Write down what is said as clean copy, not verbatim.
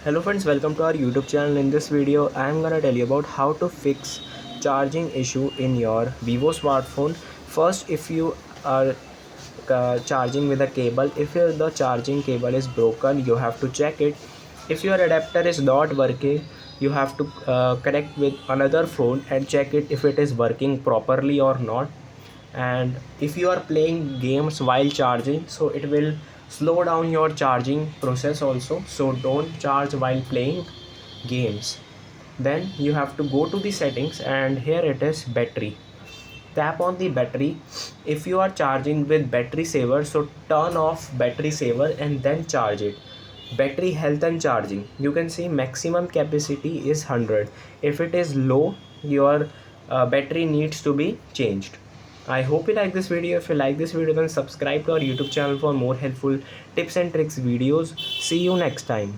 Hello friends, welcome to our YouTube channel. In this video I am gonna tell you about how to fix charging issue in your Vivo smartphone. First, if you are charging with a cable, if the charging cable is broken, you have to check it. If your adapter is not working, you have to connect with another phone and check it if it is working properly or not. And if you are playing games while charging, so it will slow down your charging process also, so don't charge while playing games. Then you have to go to the settings, and here it is battery. Tap on the battery. If you are charging with battery saver, so turn off battery saver and then charge it. Battery health and charging, you can see maximum capacity is 100. If it is low, your battery needs to be changed. I hope you like this video. If you like this video, then subscribe to our YouTube channel for more helpful tips and tricks videos. See you next time.